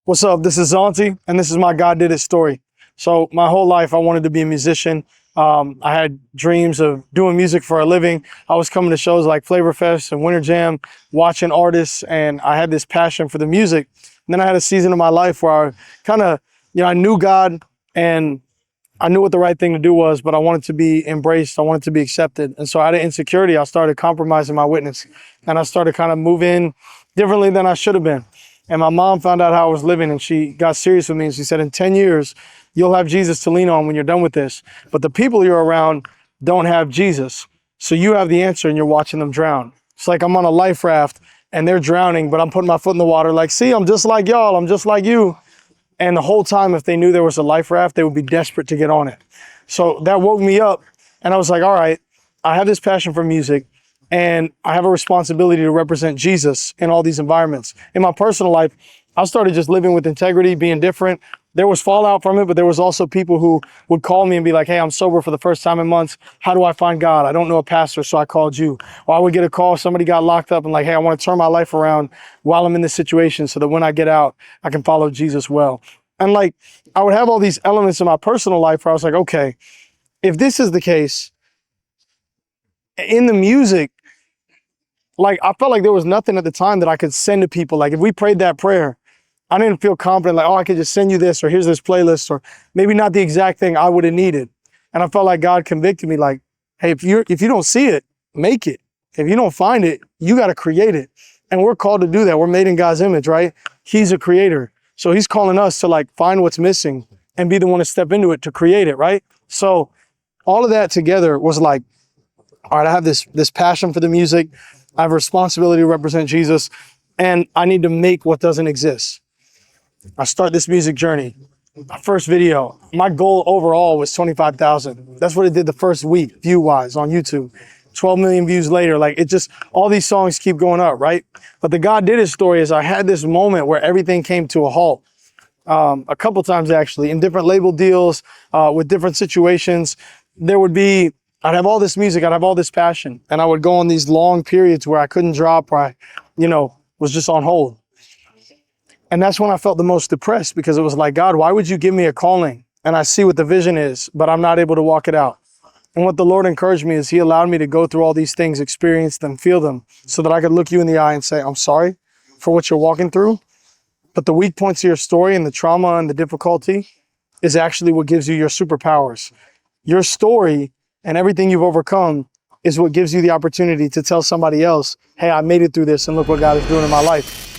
What's up? This is Zauntee, and this is my God Did It story. So my whole life, I wanted to be a musician. I had dreams of doing music for a living. I was coming to shows like Flavor Fest and Winter Jam, watching artists, and I had this passion for the music. And then I had a season of my life where I kind of, I knew God and I knew what the right thing to do was, but I wanted to be embraced. I wanted to be accepted. And so out of insecurity, I started compromising my witness, and I started kind of moving differently than I should have been. And my mom found out how I was living, and she got serious with me, and she said, in 10 years, you'll have Jesus to lean on when you're done with this. But the people you're around don't have Jesus. So you have the answer, and you're watching them drown. It's like I'm on a life raft and they're drowning, but I'm putting my foot in the water like, see, I'm just like y'all. I'm just like you. And the whole time, if they knew there was a life raft, they would be desperate to get on it. So that woke me up, and I was like, all right, I have this passion for music, and I have a responsibility to represent Jesus in all these environments. In my personal life, I started just living with integrity, being different. There was fallout from it, but there was also people who would call me and be like, hey, I'm sober for the first time in months. How do I find God? I don't know a pastor, so I called you. Or I would get a call, somebody got locked up and like, hey, I want to turn my life around while I'm in this situation so that when I get out, I can follow Jesus well. And like, I would have all these elements in my personal life where I was like, okay, if this is the case, in the music, like I felt like there was nothing at the time that I could send to people. Like if we prayed that prayer, I didn't feel confident, like, oh, I could just send you this, or here's this playlist, or maybe not the exact thing I would have needed. And I felt like God convicted me like, hey, if you don't see it, make it. If you don't find it, you got to create it. And we're called to do that. We're made in God's image, right? He's a creator. So he's calling us to like find what's missing and be the one to step into it to create it, right? So all of that together was like, all right, I have this passion for the music. I have a responsibility to represent Jesus, and I need to make what doesn't exist. I start this music journey. My first video, my goal overall was 25,000. That's what it did the first week, view-wise on YouTube. 12 million views later, like it just, all these songs keep going up, right? But the God Did It story is I had this moment where everything came to a halt. A couple times actually, in different label deals, with different situations. There would be, I'd have all this music, I'd have all this passion, and I would go on these long periods where I couldn't drop, or I, was just on hold. And that's when I felt the most depressed, because it was like, God, why would you give me a calling? And I see what the vision is, but I'm not able to walk it out. And what the Lord encouraged me is he allowed me to go through all these things, experience them, feel them, so that I could look you in the eye and say, I'm sorry for what you're walking through. But the weak points of your story and the trauma and the difficulty is actually what gives you your superpowers. Your story and everything you've overcome is what gives you the opportunity to tell somebody else, hey, I made it through this and look what God is doing in my life.